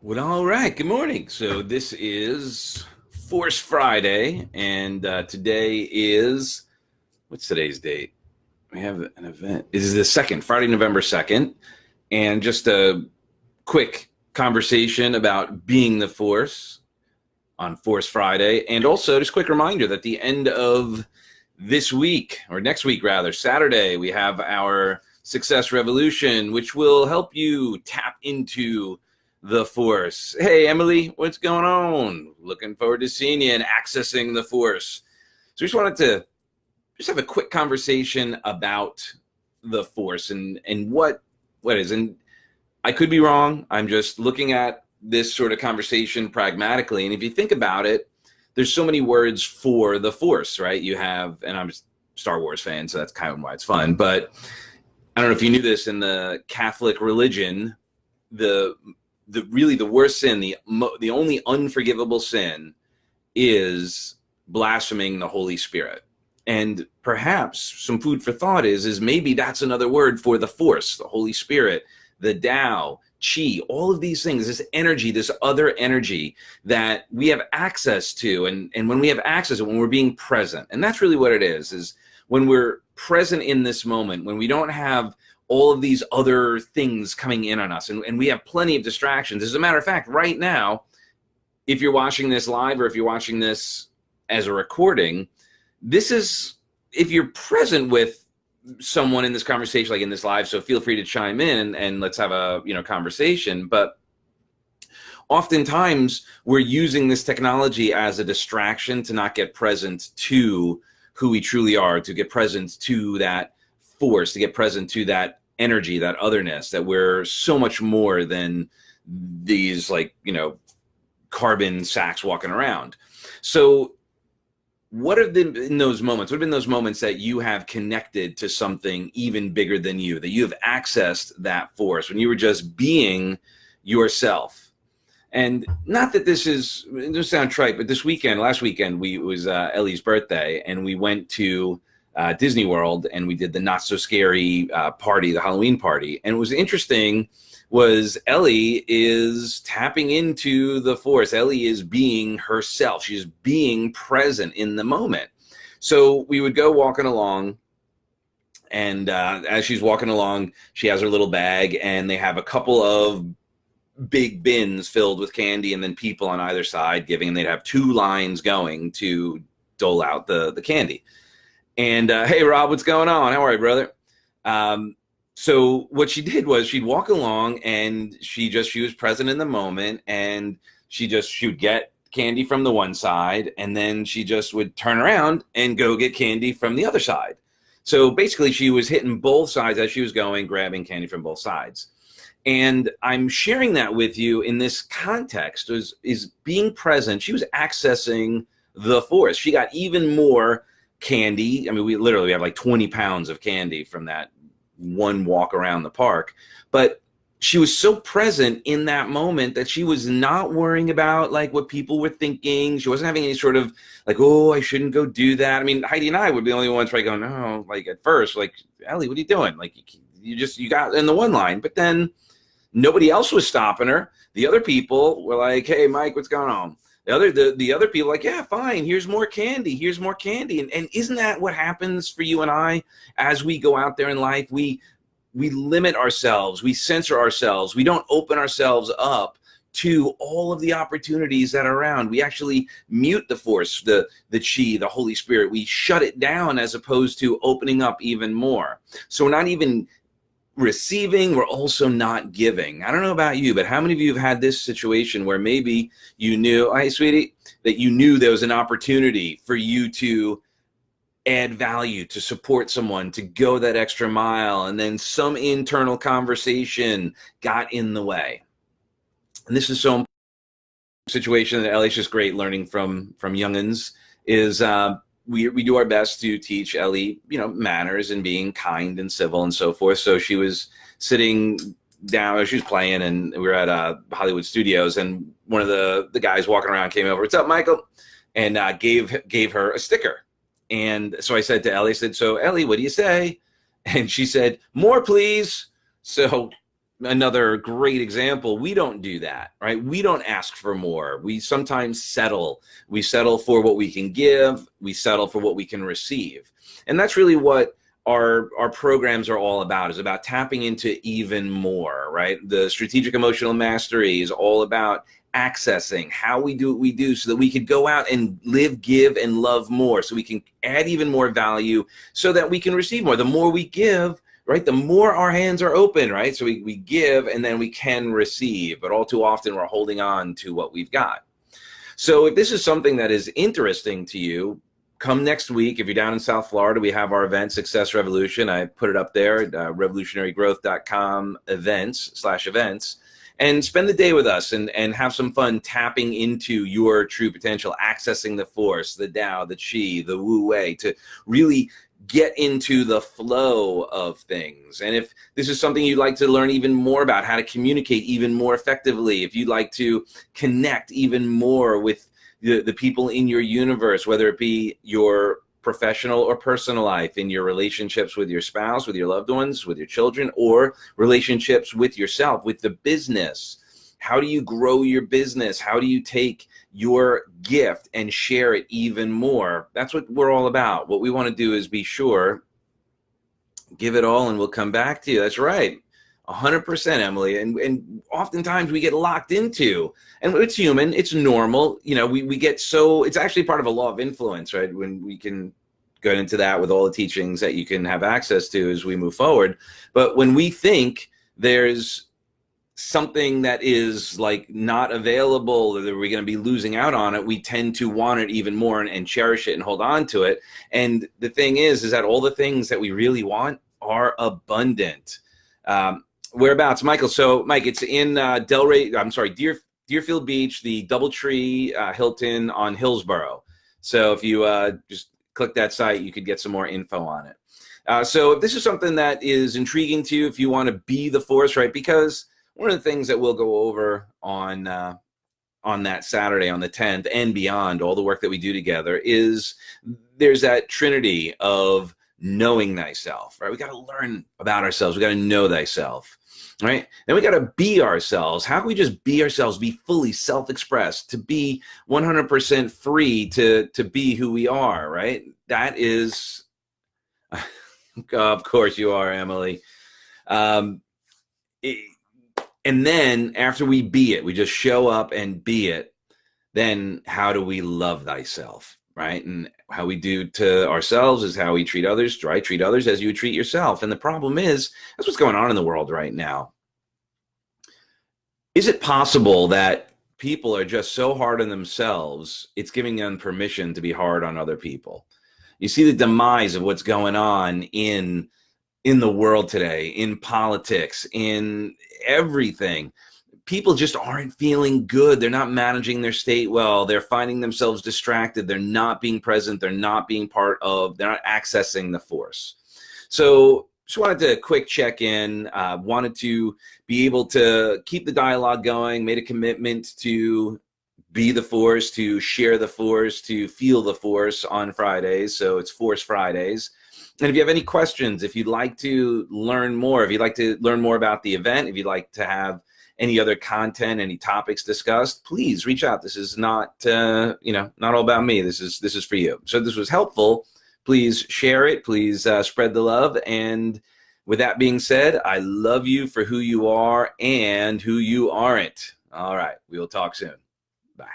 Well, all right. Good morning. So this is Force Friday, and today is what's today's date? We have an event. This is the second Friday, November 2nd, and just a quick conversation about being the Force on Force Friday, and also just a quick reminder that the end of this week or next week rather, Saturday, we have our Success Revolution, which will help you tap into the Force. Hey, Emily, what's going on? Looking forward to seeing you and accessing the Force. So we just wanted to just have a quick conversation about the Force and what is. And I could be wrong. I'm just looking at this sort of conversation pragmatically. And if you think about it, there's so many words for the Force, right? You have, and I'm a Star Wars fan, so that's kind of why it's fun. But I don't know if you knew this, in the Catholic religion, the worst sin, the only unforgivable sin is blaspheming the Holy Spirit. And perhaps some food for thought is maybe that's another word for the Force, the Holy Spirit, the Tao, Chi, all of these things, this energy, this other energy that we have access to. And when we have access to it, when we're being present, and that's really what it is when we're present in this moment, when we don't have all of these other things coming in on us, and we have plenty of distractions. As a matter of fact, right now, if you're watching this live or if you're watching this as a recording, this is, if you're present with someone in this conversation, like in this live, so feel free to chime in and let's have a conversation. But oftentimes we're using this technology as a distraction to not get present to who we truly are, to get present to that Force, to get present to that energy, that otherness, that we're so much more than these carbon sacks walking around. So what have been in those moments? What have been those moments that you have connected to something even bigger than you, that you have accessed that Force when you were just being yourself? And not that this is, it doesn't sound trite, but last weekend, it was Ellie's birthday, and we went to Disney World, and we did the Not So Scary party, the Halloween party. And what was interesting was Ellie is tapping into the Force. Ellie is being herself. She's being present in the moment. So we would go walking along, and as she's walking along, she has her little bag, and they have a couple of big bins filled with candy, and then people on either side giving, and they'd have two lines going to dole out the candy. And hey, Rob, what's going on? How are you, brother? So what she did was she'd walk along, and she was present in the moment, and she would get candy from the one side, and then she just would turn around and go get candy from the other side. So basically she was hitting both sides as she was going, grabbing candy from both sides. And I'm sharing that with you in this context is being present. She was accessing the Force. She got even more candy. I mean, we have like 20 pounds of candy from that one walk around the park, but she was so present in that moment that she was not worrying about like what people were thinking. She wasn't having any sort of like, oh, I shouldn't go do that. I mean, Heidi and I would be the only ones right going, no, like at first, like, Ellie, what are you doing? Like you got in the one line, but then nobody else was stopping her. The other people were like, hey, Mike, what's going on? The other people like, yeah, fine. Here's more candy. Here's more candy. And isn't that what happens for you and I as we go out there in life? We limit ourselves. We censor ourselves. We don't open ourselves up to all of the opportunities that are around. We actually mute the Force, the Chi, the Holy Spirit. We shut it down as opposed to opening up even more. So we're not even receiving, we're also not giving. I don't know about you, but how many of you have had this situation where maybe you knew, hey, sweetie, that you knew there was an opportunity for you to add value, to support someone, to go that extra mile, and then some internal conversation got in the way? And this is so important. Situation that Ellie's just great learning from youngins is we do our best to teach Ellie, manners and being kind and civil and so forth. So she was sitting down, she was playing, and we were at Hollywood Studios, and one of the guys walking around came over, what's up, Michael? And gave her a sticker. And so I said to Ellie, so Ellie, what do you say? And she said, more, please. So another great example, we don't do that, right? We don't ask for more. We sometimes settle. We settle for what we can give. We settle for what we can receive. And that's really what our programs are all about, is about tapping into even more, right? The strategic emotional mastery is all about accessing how we do what we do so that we could go out and live, give, and love more, so we can add even more value so that we can receive more. The more we give, right, the more our hands are open, right? So we give and then we can receive, but all too often we're holding on to what we've got. So if this is something that is interesting to you, come next week. If you're down in South Florida, we have our event, Success Revolution. I put it up there, revolutionarygrowth.com events/events, and spend the day with us and have some fun tapping into your true potential, accessing the force, the Tao, the Qi, the Wu Wei, to really get into the flow of things. And if this is something you'd like to learn even more about, how to communicate even more effectively, if you'd like to connect even more with the people in your universe, whether it be your professional or personal life, in your relationships with your spouse, with your loved ones, with your children, or relationships with yourself, with the business. How do you grow your business? How do you take your gift and share it even more? That's what we're all about. What we want to do is be sure, give it all and we'll come back to you. That's right. 100%, Emily. And oftentimes we get locked into, and it's human, it's normal. You know, we get so, it's actually part of a law of influence, right? When we can go into that with all the teachings that you can have access to as we move forward. But when we think there's something that is like not available, or that we're going to be losing out on it, we tend to want it even more and cherish it and hold on to it. And the thing is that all the things that we really want are abundant. Whereabouts, Michael? So, Mike, it's in Deerfield Beach, the DoubleTree Hilton on Hillsborough. So if you just click that site, you could get some more info on it. So if this is something that is intriguing to you, if you want to be the force, right? Because one of the things that we'll go over on that Saturday, on the 10th and beyond, all the work that we do together, is there's that trinity of knowing thyself, right? We got to learn about ourselves. We got to know thyself, right? Then we got to be ourselves. How can we just be ourselves, be fully self-expressed, to be 100% free to be who we are, right? That is, of course you are, Emily. And then after we be it, we just show up and be it, then how do we love thyself, right? And how we do to ourselves is how we treat others, right? Treat others as you would treat yourself. And the problem is, that's what's going on in the world right now. Is it possible that people are just so hard on themselves, it's giving them permission to be hard on other people? You see the demise of what's going on in the world today, in politics, in everything. People just aren't feeling good. They're not managing their state well. They're finding themselves distracted. They're not being present. They're not being they're not accessing the force. So just wanted to quick check in, wanted to be able to keep the dialogue going, made a commitment to be the force, to share the force, to feel the force on Fridays. So it's Force Fridays. And if you have any questions, if you'd like to learn more, if you'd like to learn more about the event, if you'd like to have any other content, any topics discussed, please reach out. This is not, not all about me. This is for you. So if this was helpful, please share it. Please spread the love. And with that being said, I love you for who you are and who you aren't. All right. We will talk soon. Bye.